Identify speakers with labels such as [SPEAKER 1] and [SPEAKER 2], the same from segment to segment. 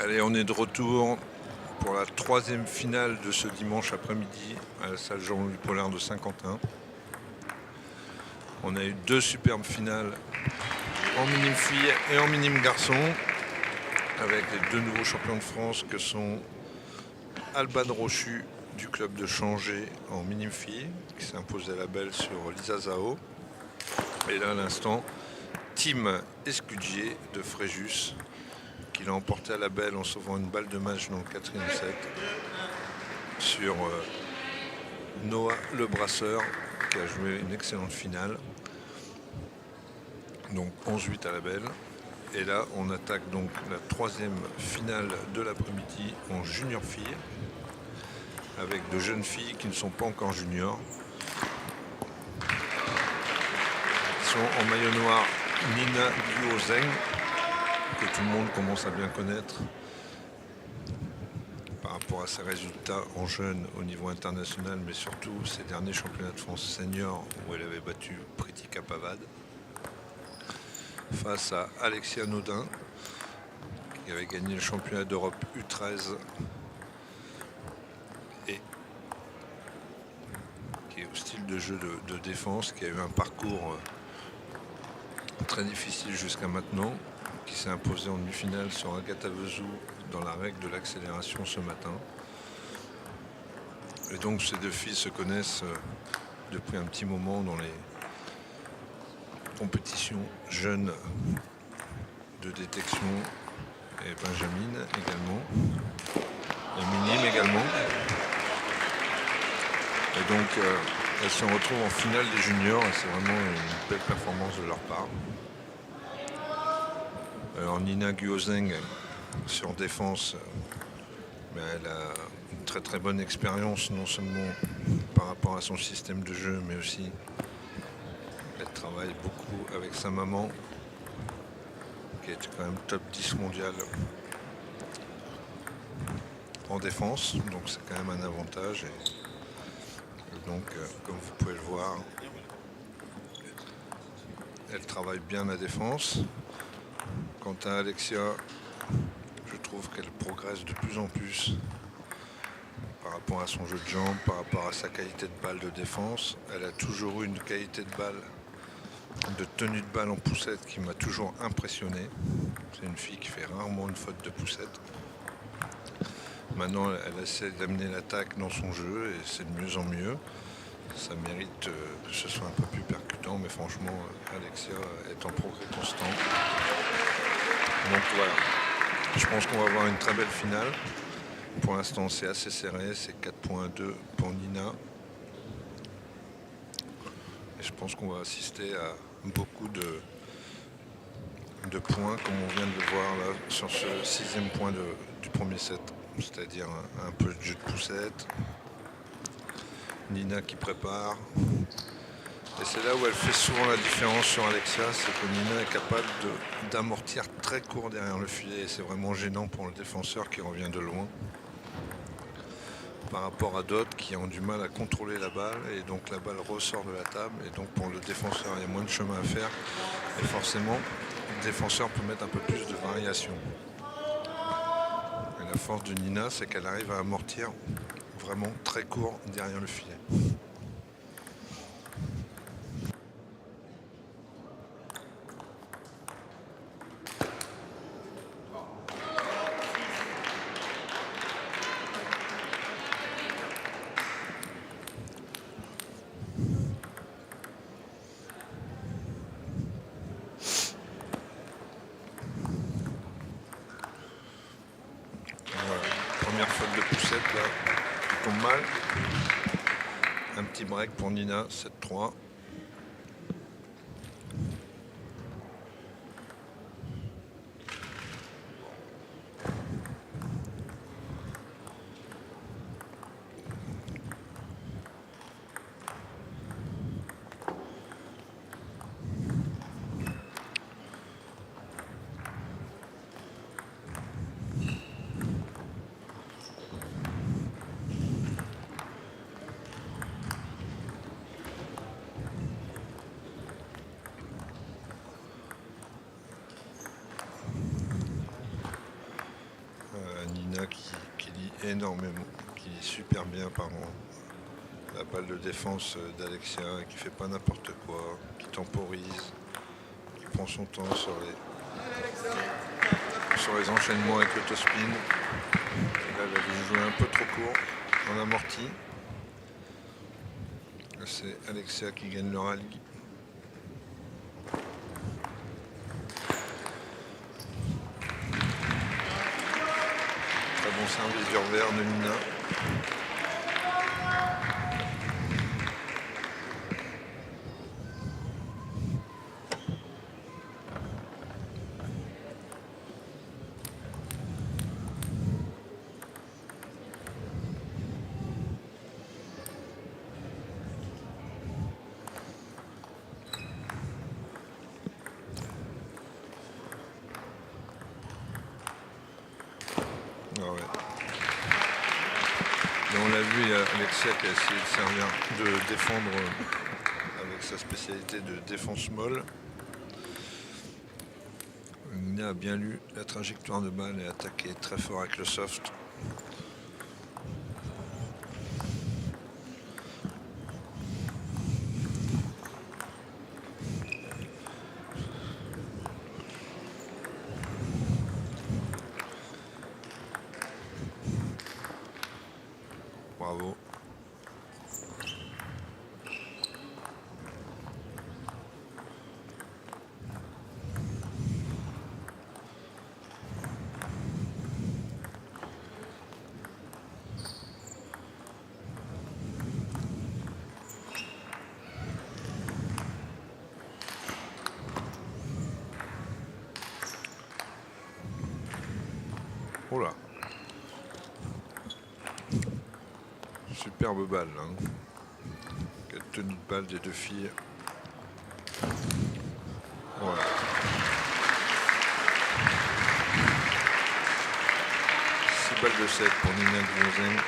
[SPEAKER 1] Allez, on est de retour pour la troisième finale de ce dimanche après-midi à la salle Jean-Louis Paulin de Saint-Quentin. On a eu deux superbes finales en minime filles et en minime garçons, avec les deux nouveaux champions de France que sont Alban Rochu du club de Changé en minime filles, qui s'est imposé à la belle sur Lisa Zhao. Et là, à l'instant, Tim Escudier de Fréjus, qui l'a emporté à la belle en sauvant une balle de match dans le quatrième set sur Noah Le Brasseur, qui a joué une excellente finale. Donc 11-8 à la belle. Et là, on attaque donc la troisième finale de l'après-midi en junior filles, avec de jeunes filles qui ne sont pas encore juniors. Ils sont en maillot noir Nina Guozeng, que tout le monde commence à bien connaître par rapport à ses résultats en jeunes au niveau international, mais surtout ses derniers championnats de France seniors où elle avait battu Pritika Pavad, face à Alexia Naudin, qui avait gagné le championnat d'Europe U13 et qui est au style de jeu de défense, qui a eu un parcours très difficile jusqu'à maintenant, qui s'est imposé en demi-finale sur Agatha Vezou dans la règle de l'accélération ce matin. Et donc ces deux filles se connaissent depuis un petit moment dans les compétitions jeunes de détection et Benjamin également, et minime également. Et donc elles se retrouvent en finale des juniors et c'est vraiment une belle performance de leur part. Alors Nina Guozeng sur défense, elle a une très très bonne expérience, non seulement par rapport à son système de jeu, mais aussi elle travaille beaucoup avec sa maman, qui est quand même top 10 mondial en défense, donc c'est quand même un avantage. Et donc, comme vous pouvez le voir, elle travaille bien la défense. Quant à Alexia, je trouve qu'elle progresse de plus en plus par rapport à son jeu de jambes, par rapport à sa qualité de balle de défense. Elle a toujours eu une qualité de balle, de tenue de balle en poussette qui m'a toujours impressionné. C'est une fille qui fait rarement une faute de poussette. Maintenant, elle essaie d'amener l'attaque dans son jeu et c'est de mieux en mieux. Ça mérite que ce soit un peu plus percutant, mais franchement, Alexia est en progrès constant. Donc voilà, je pense qu'on va avoir une très belle finale. Pour l'instant, c'est assez serré, c'est 4.2 pour Nina. Et je pense qu'on va assister à beaucoup de points, comme on vient de le voir là, sur ce 6e point du premier set. C'est-à-dire un peu de jeu de poussette. Nina qui prépare. Et c'est là où elle fait souvent la différence sur Alexia, c'est que Nina est capable d'amortir très court derrière le filet. Et c'est vraiment gênant pour le défenseur qui revient de loin, par rapport à d'autres qui ont du mal à contrôler la balle. Et donc la balle ressort de la table. Et donc pour le défenseur, il y a moins de chemin à faire. Et forcément, le défenseur peut mettre un peu plus de variation. Et la force de Nina, c'est qu'elle arrive à amortir vraiment très court derrière le filet. Première faute de poussette là, qui tombe mal. Un petit break pour Nina, 7-3. énormément, qui lit super bien la balle de défense d'Alexia, qui fait pas n'importe quoi, qui temporise, qui prend son temps sur les enchaînements avec le top spin. Là, elle a dû jouer un peu trop court en amorti. C'est Alexia qui gagne le rallye. Très bon service du revers de Nina. Ah ouais. Et on l'a vu, il y a Alexia qui a essayé de défendre avec sa spécialité de défense molle. Nina a bien lu la trajectoire de balle et attaqué très fort avec le soft. Bravo. Oh là. Superbe balle. Hein. Quelle tenue de balle des deux filles. Voilà. Six balles de 7 pour Nina Guillaume.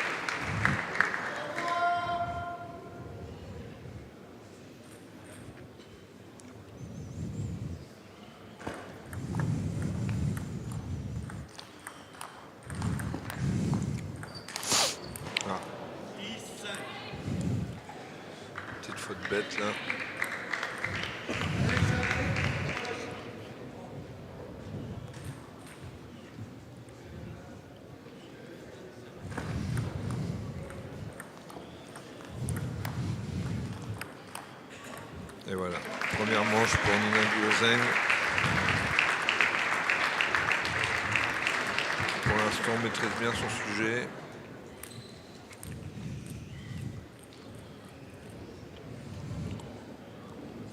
[SPEAKER 1] Petite faute bête là. Et voilà, première manche pour Nina Guillaume. Pour l'instant, on maîtrise bien son sujet.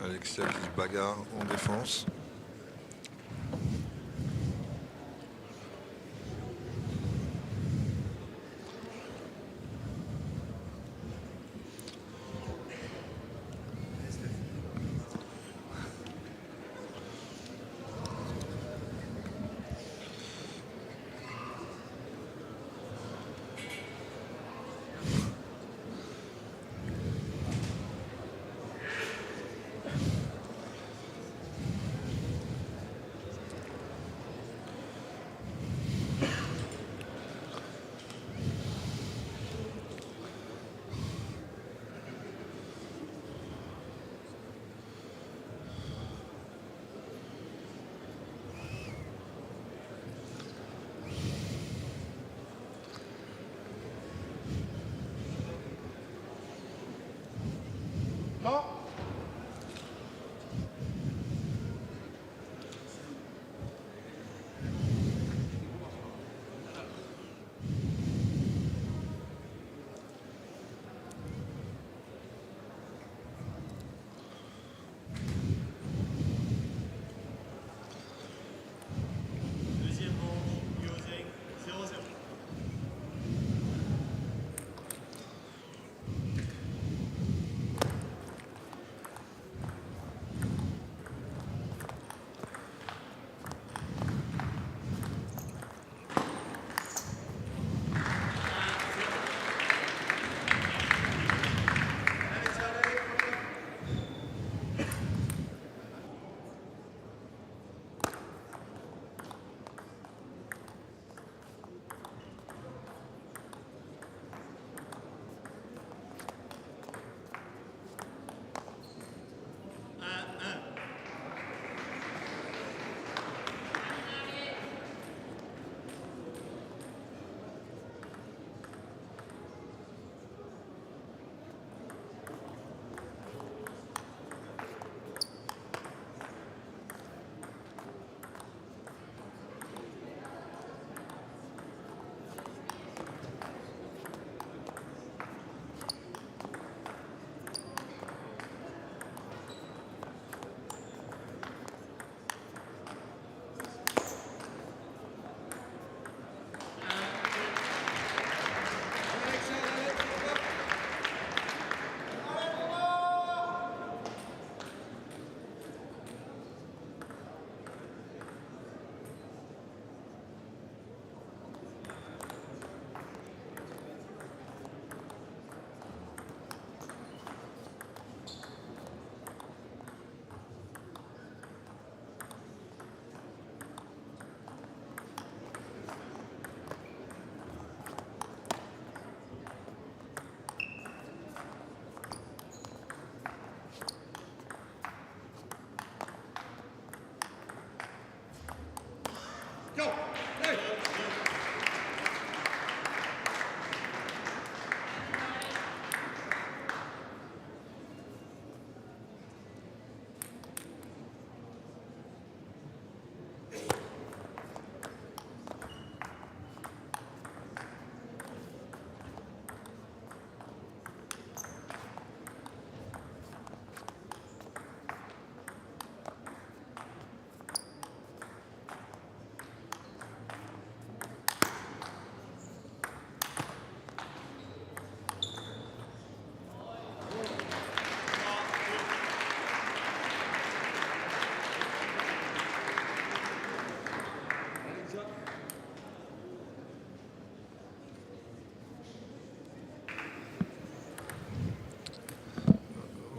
[SPEAKER 1] Alexia qui se bagarre en défense.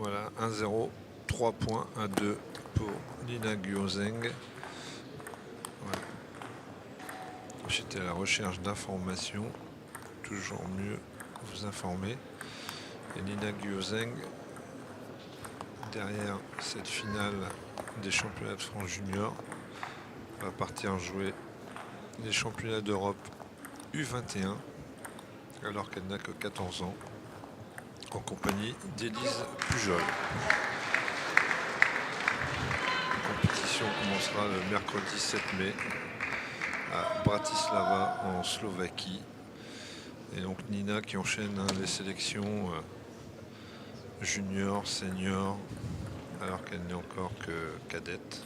[SPEAKER 1] Voilà, 1-0, 3 points à 2 pour Nina Guozeng. Ouais. J'étais à la recherche d'informations. Toujours mieux vous informer. Et Nina Guozeng, derrière cette finale des championnats de France junior, va partir jouer les championnats d'Europe U21 alors qu'elle n'a que 14 ans en compagnie d'Élise Pujol. La compétition commencera le mercredi 7 mai à Bratislava en Slovaquie. Et donc Nina qui enchaîne les sélections junior, senior, alors qu'elle n'est encore que cadette.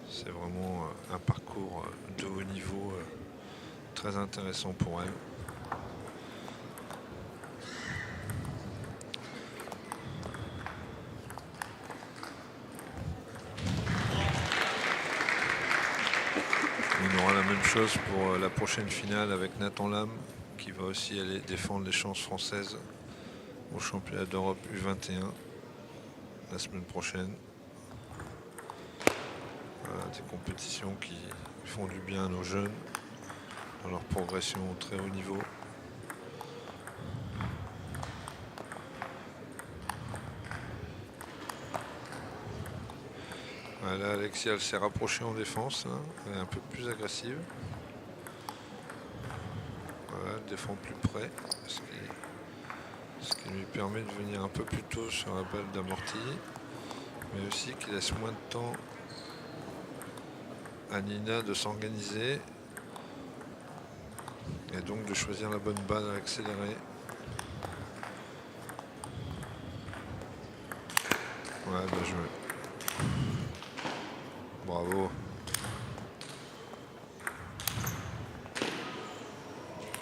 [SPEAKER 1] C'est vraiment un parcours de haut niveau très intéressant pour elle. On aura la même chose pour la prochaine finale avec Nathan Lam qui va aussi aller défendre les chances françaises au championnat d'Europe U21 la semaine prochaine. Voilà, des compétitions qui font du bien à nos jeunes dans leur progression au très haut niveau. Voilà, Alexia elle s'est rapprochée en défense, hein. Elle est un peu plus agressive. Voilà, elle défend plus près, ce qui lui permet de venir un peu plus tôt sur la balle d'amorti, mais aussi qui laisse moins de temps à Nina de s'organiser et donc de choisir la bonne balle à accélérer. Ouais, bien joué. Bravo.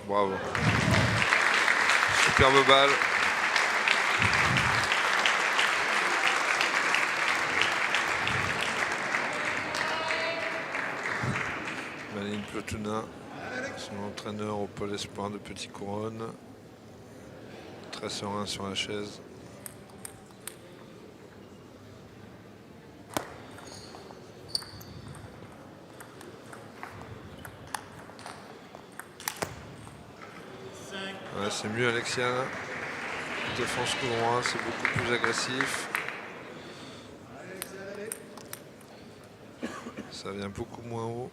[SPEAKER 1] Bravo. Superbe balle. Maline Plotuna, son entraîneur au Pôle Espoir de Petit Couronne. Très serein sur la chaise. Ouais, c'est mieux Alexia. Défense coup droit, c'est beaucoup plus agressif. Ça vient beaucoup moins haut.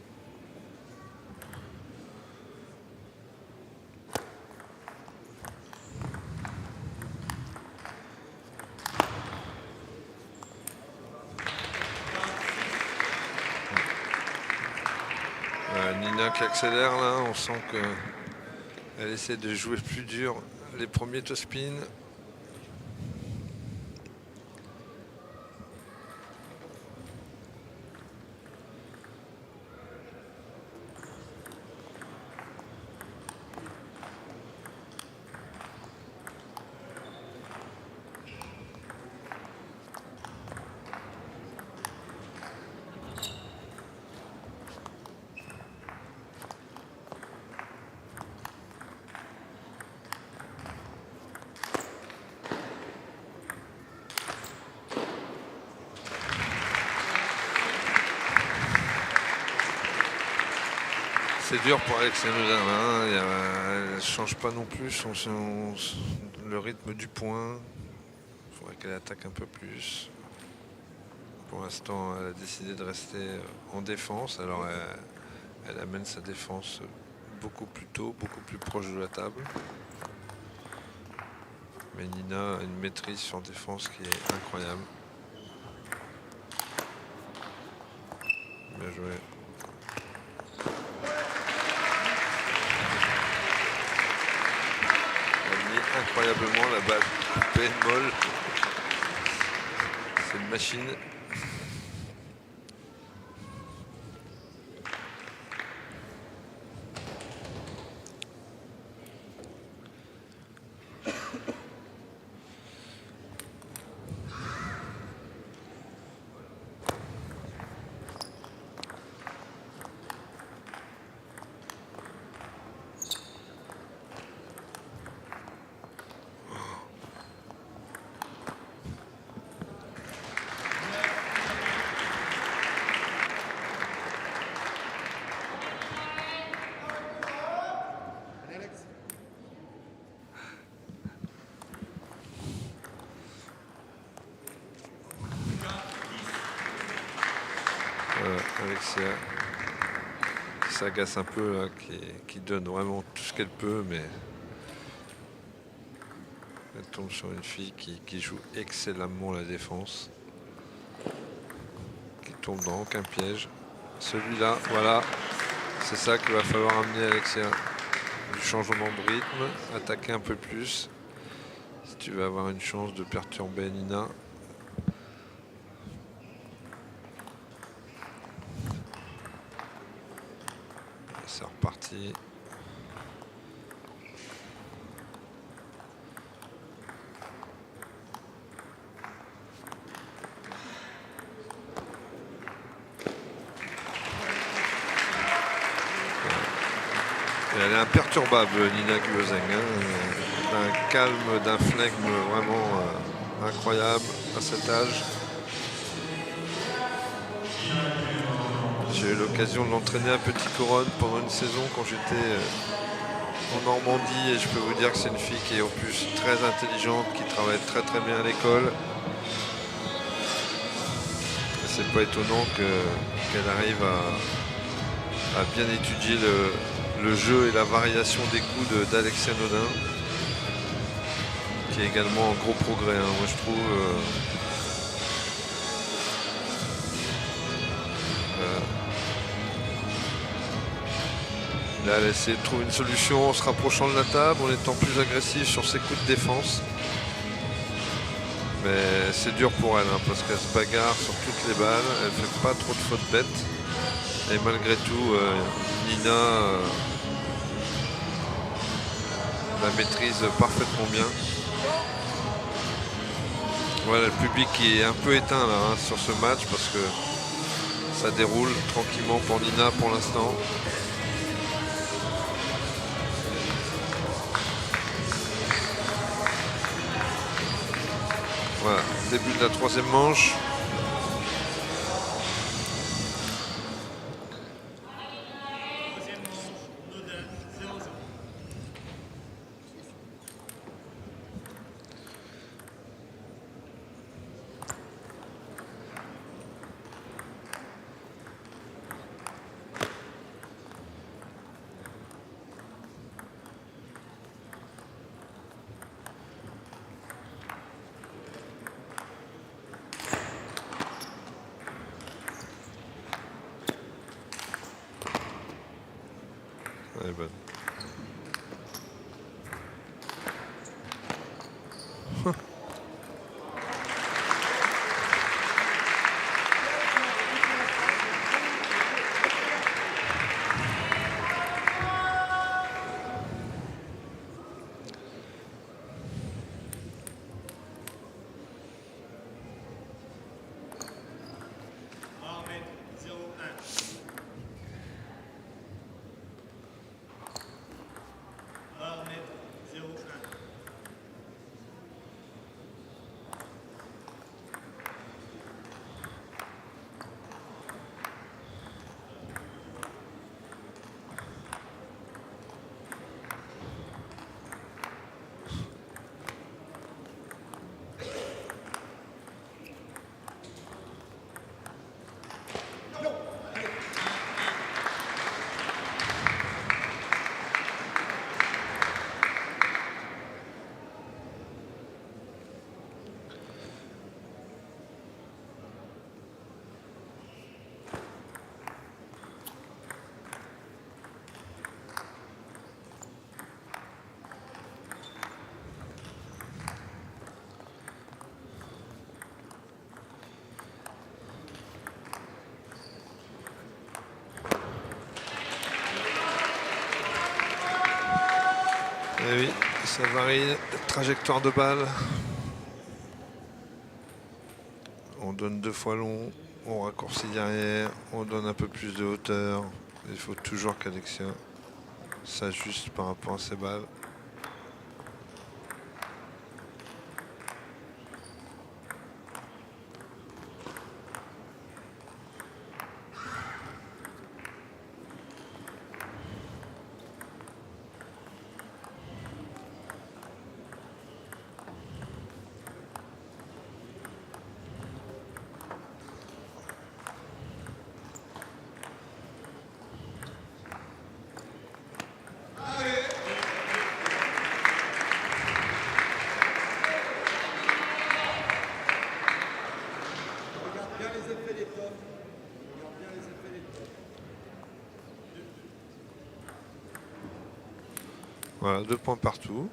[SPEAKER 1] Nina qui accélère là, on sent qu'elle essaie de jouer plus dur les premiers toe spin. C'est dur pour Alexia Nuzan, hein. Elle ne change pas non plus le rythme du point. Il faudrait qu'elle attaque un peu plus. Pour l'instant, elle a décidé de rester en défense. Alors, elle amène sa défense beaucoup plus tôt, beaucoup plus proche de la table. Mais Nina a une maîtrise sur défense qui est incroyable. Bien joué. Incroyablement la balle pleine molle. C'est une machine. Alexia qui s'agace un peu là, qui donne vraiment tout ce qu'elle peut, mais elle tombe sur une fille qui joue excellemment la défense, qui tombe dans aucun piège. Celui-là, voilà, c'est ça qu'il va falloir amener Alexia. Du changement de rythme, attaquer un peu plus si tu veux avoir une chance de perturber Nina. C'est reparti. Et elle est imperturbable, Nina Guozeng, hein, d'un calme, d'un flegme vraiment incroyable à cet âge. J'ai eu l'occasion de l'entraîner à Petit Couronne pendant une saison quand j'étais en Normandie, et je peux vous dire que c'est une fille qui est en plus très intelligente, qui travaille très très bien à l'école. C'est pas étonnant qu'elle arrive à bien étudier le jeu et la variation des coups d'Alexia Nodin, qui est également un gros progrès, hein, moi je trouve. Là, elle essaie de trouver une solution en se rapprochant de la table, en étant plus agressive sur ses coups de défense. Mais c'est dur pour elle, hein, parce qu'elle se bagarre sur toutes les balles, elle fait pas trop de fautes bêtes. Et malgré tout, Nina la maîtrise parfaitement bien. Voilà, le public qui est un peu éteint là, hein, sur ce match, parce que ça déroule tranquillement pour Nina pour l'instant. Voilà, début de la troisième manche. Elle est bonne. Et oui, ça varie la trajectoire de balle. On donne 2 fois long, on raccourcit derrière, on donne un peu plus de hauteur. Il faut toujours qu'Alexia s'ajuste par rapport à ses balles. Voilà, 2 points partout.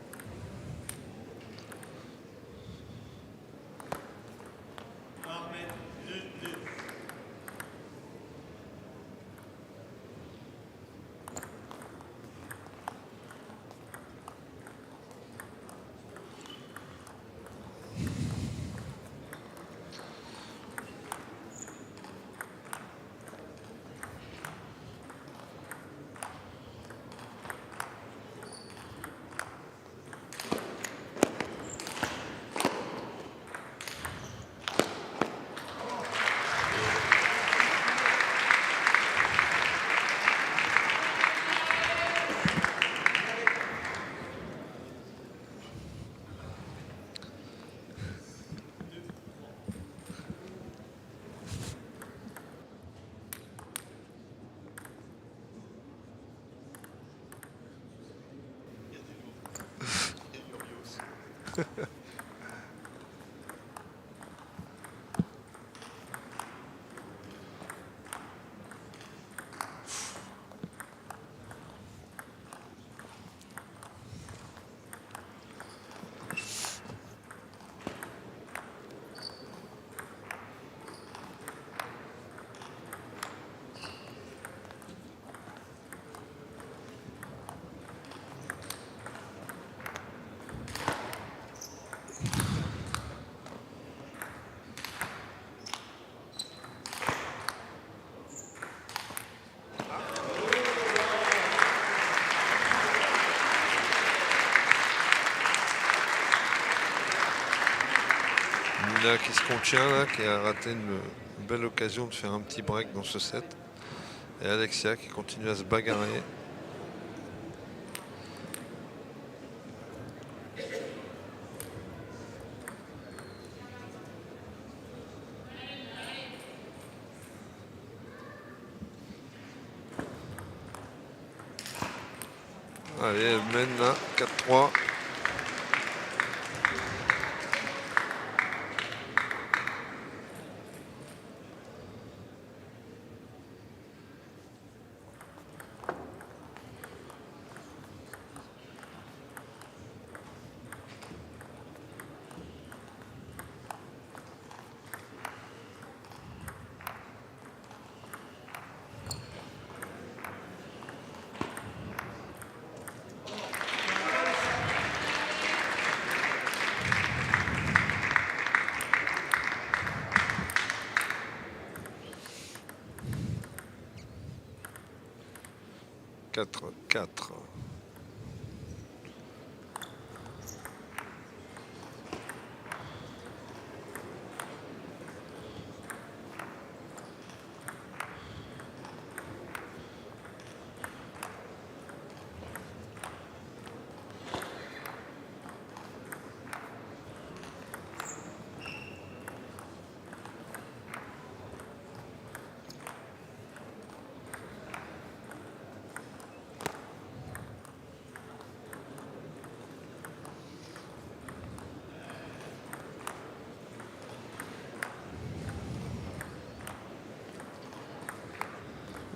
[SPEAKER 1] Nina qui se contient là, qui a raté une belle occasion de faire un petit break dans ce set. Et Alexia qui continue à se bagarrer. Allez, elle mène là, 4-3. Quatre, 4.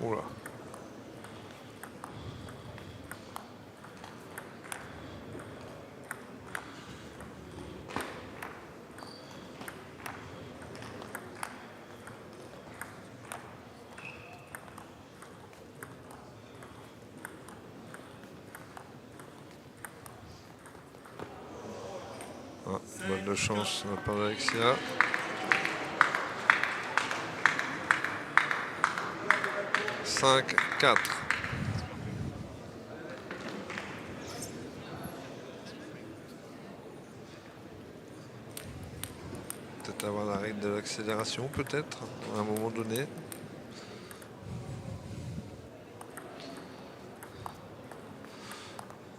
[SPEAKER 1] Oula. Ah, bonne de chance de la part d'Alexia. Cinq, 4. Peut-être avoir la règle de l'accélération, peut-être, à un moment donné.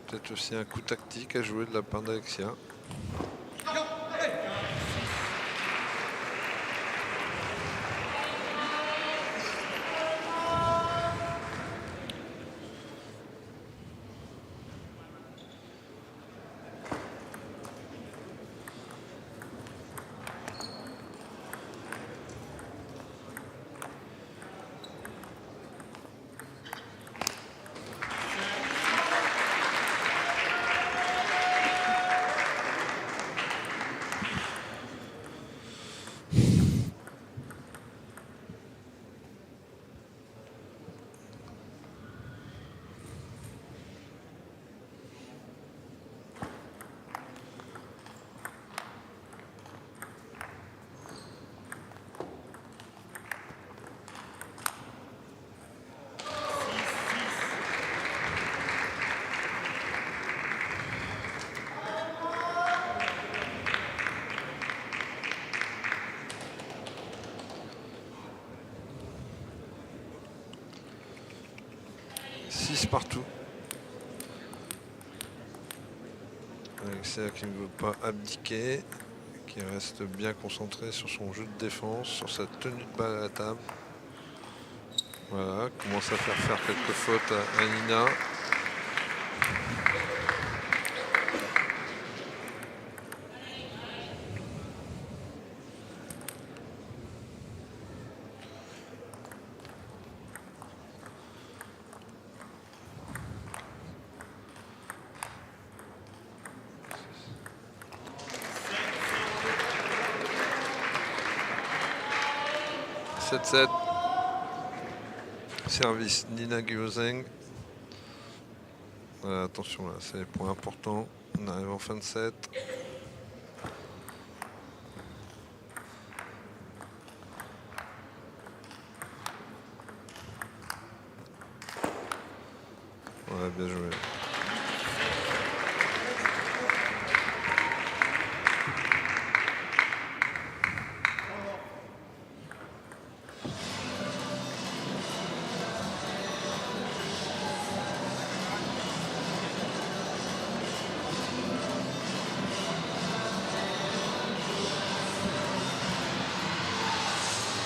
[SPEAKER 1] Peut-être aussi un coup tactique à jouer de la part d'Alexia. 6 partout. Alexia qui ne veut pas abdiquer, qui reste bien concentré sur son jeu de défense, sur sa tenue de balle à la table. Voilà, commence à faire quelques fautes à Nina. (7-7). Service Nina Gyozeng. Voilà, attention là, c'est les points importants. On arrive en fin de set. Ouais, bien joué.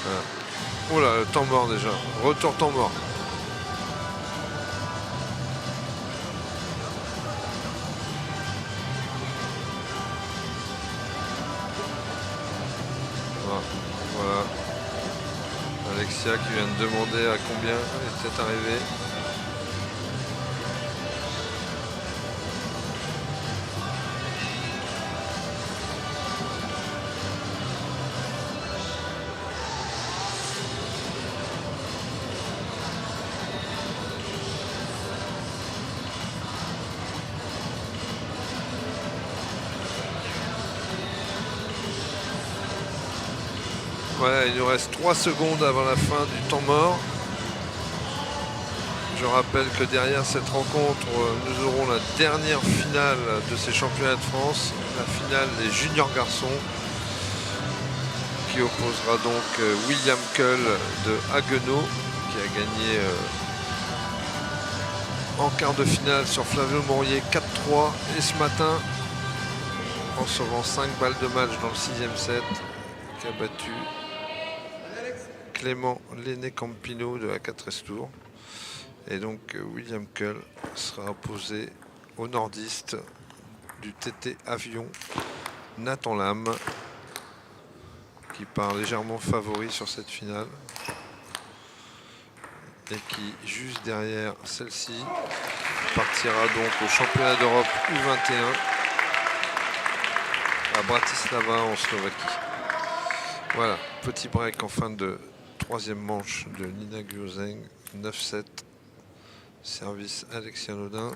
[SPEAKER 1] Voilà. Oh là, le temps mort déjà. Retour temps mort. Voilà. Alexia qui vient de demander à combien elle était arrivée. Voilà, il nous reste 3 secondes avant la fin du temps mort. Je rappelle que derrière cette rencontre, nous aurons la dernière finale de ces championnats de France, la finale des juniors garçons, qui opposera donc William Cull de Haguenau, qui a gagné en quart de finale sur Flavio Morier 4-3, et ce matin, en sauvant 5 balles de match dans le 6e set, qui a battu Clément Lenné Campino de la 4S Tour. Et donc William Cull sera opposé au nordiste du TT Avion, Nathan Lam, qui part légèrement favori sur cette finale et qui, juste derrière celle-ci, partira donc au championnat d'Europe U21 à Bratislava en Slovaquie. Voilà, petit break en fin de troisième manche de Nina Gyozeng, 9-7, service Alexia Nodin.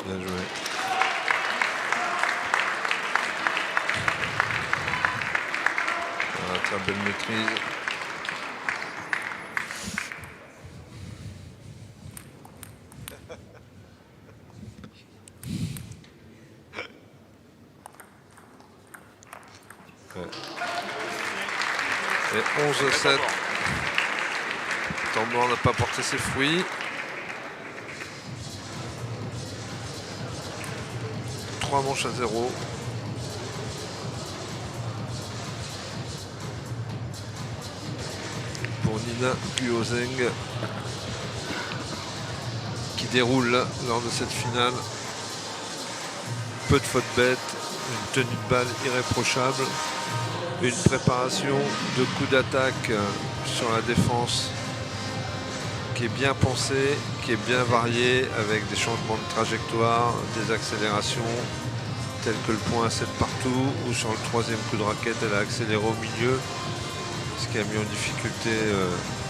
[SPEAKER 1] Bien joué. Voilà, très belle maîtrise. Ouais. Et 11-7. Temps mort n'a pas porté ses fruits. 3 manches à 0. Pour Nina Gyozeng, qui déroule lors de cette finale. Peu de fautes bêtes, une tenue de balle irréprochable, une préparation de coups d'attaque sur la défense qui est bien pensée, qui est bien variée, avec des changements de trajectoire, des accélérations, telles que le point à 7 partout, ou sur le troisième coup de raquette, elle a accéléré au milieu, ce qui a mis en difficulté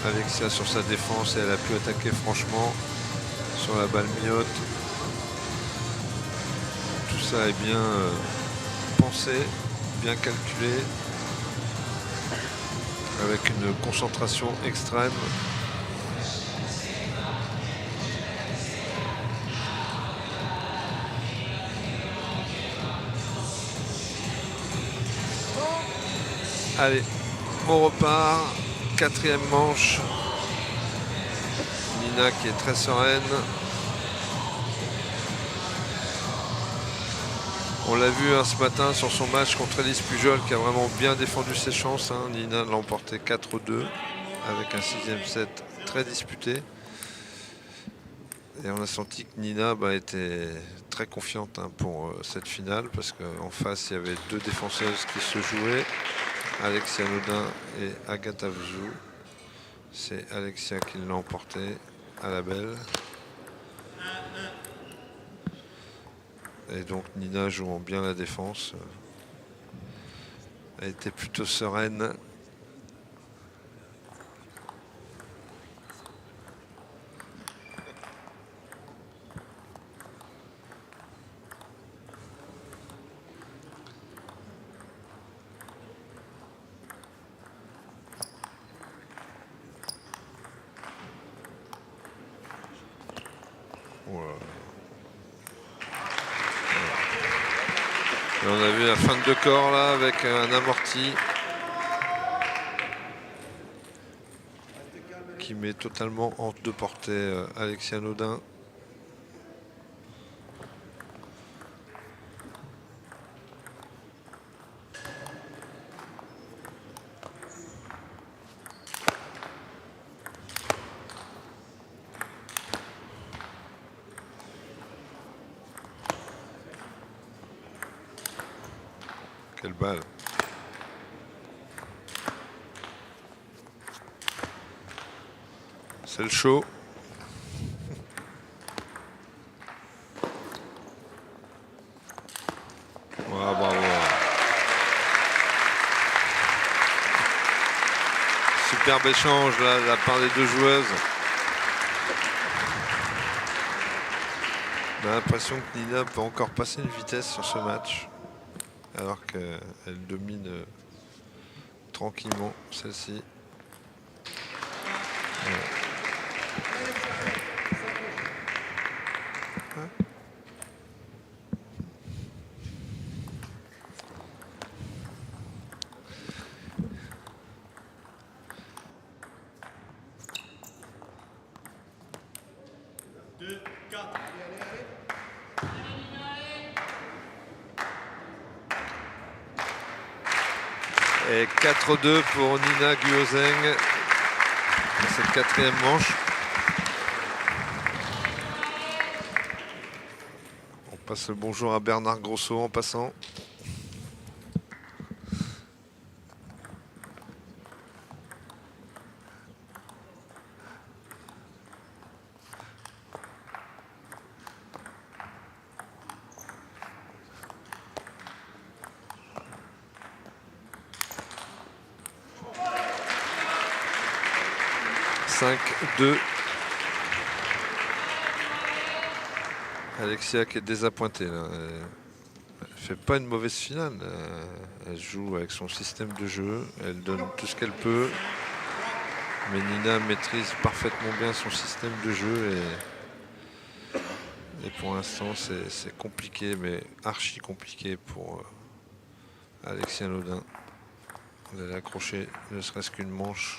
[SPEAKER 1] Alexia sur sa défense, et elle a pu attaquer franchement sur la balle miotte. Tout ça est bien pensé, bien calculé, avec une concentration extrême. Allez, on repart. 4e manche. Nina qui est très sereine. On l'a vu ce matin sur son match contre Elise Pujol qui a vraiment bien défendu ses chances. Nina l'a emporté 4-2 avec un 6e set très disputé. Et on a senti que Nina était très confiante pour cette finale parce qu'en face il y avait 2 défenseuses qui se jouaient, Alexia Nodin et Agatha Vzou. C'est Alexia qui l'a emporté à la belle. Et donc Nina jouant bien la défense, elle était plutôt sereine. Voilà. Et on a vu la fin de 2 corps là avec un amorti qui met totalement hors de portée Alexia Nodin. Quelle balle. C'est le show. Voilà, bravo. Superbe échange là, de la part des 2 joueuses. On a l'impression que Nina peut encore passer une vitesse sur ce match. Alors qu'elle domine tranquillement celle-ci. Ouais. Et 4-2 pour Nina Guozeng dans cette 4e manche. On passe le bonjour à Bernard Grosso en passant. Alexia qui est désappointée là. Elle fait pas une mauvaise finale. Elle joue avec son système de jeu. Elle donne tout ce qu'elle peut. Mais Nina maîtrise parfaitement bien son système de jeu. Et pour l'instant c'est compliqué, mais archi compliqué pour Alexia Nodin d'aller accrocher ne serait-ce qu'une manche.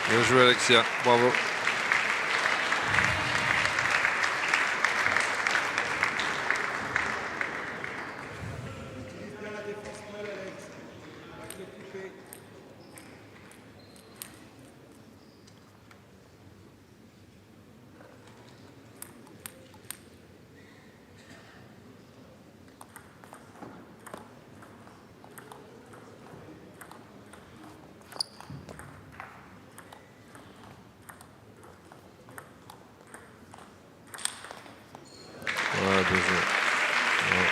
[SPEAKER 1] Bien joué Alexia, bravo. Ouais, bien joué. Ouais.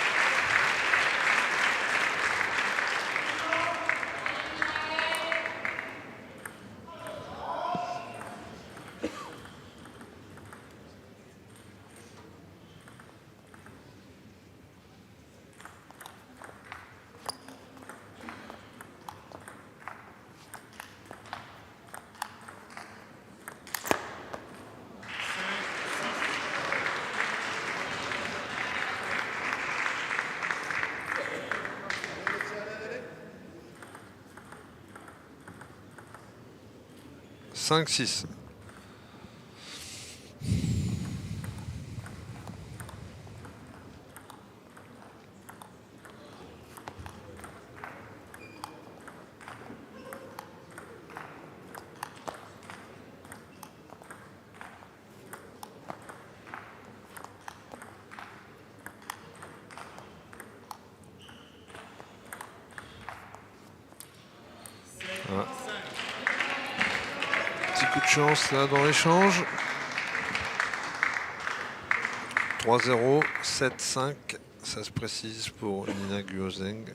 [SPEAKER 1] 5-6. Voilà. Petit coup de chance là dans l'échange. 3-0, 7-5, ça se précise pour Nina Guozeng.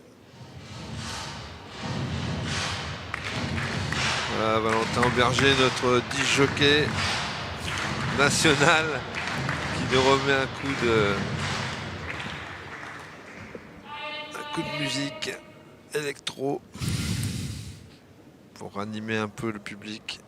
[SPEAKER 1] Voilà, Valentin Auberger, notre disc-jockey national, qui nous remet un coup de musique électro pour animer un peu le public.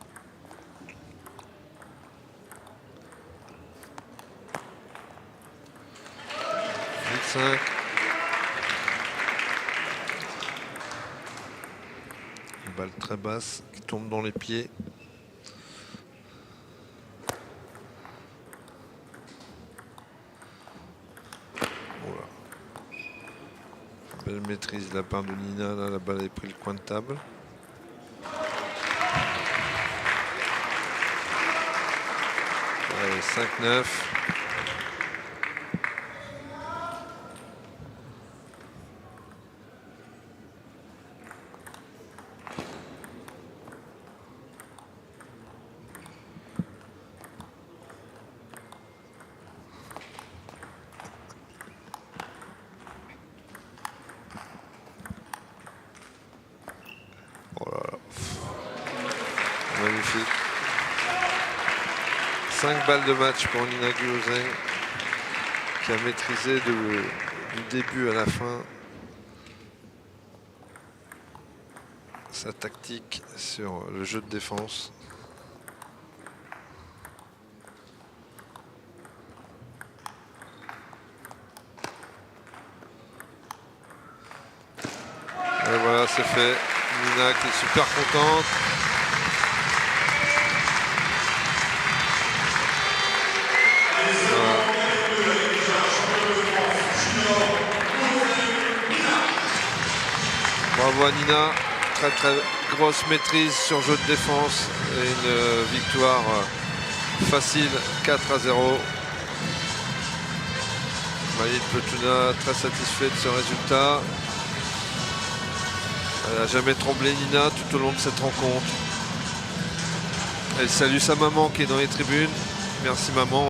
[SPEAKER 1] Une balle très basse qui tombe dans les pieds. Voilà. Belle maîtrise de la part de Nina. Là, la balle a pris le coin de table. Allez, 5-9. Magnifique. 5 balles de match pour Nina Guozeng, qui a maîtrisé du début à la fin sa tactique sur le jeu de défense. Et voilà, c'est fait. Nina qui est super contente. Voilà. Bravo à Nina. Très très grosse maîtrise sur jeu de défense et une victoire facile 4-0. Maïd Petuna très satisfait de ce résultat. Elle n'a jamais tremblé Nina tout au long de cette rencontre. Elle salue sa maman qui est dans les tribunes. Merci maman.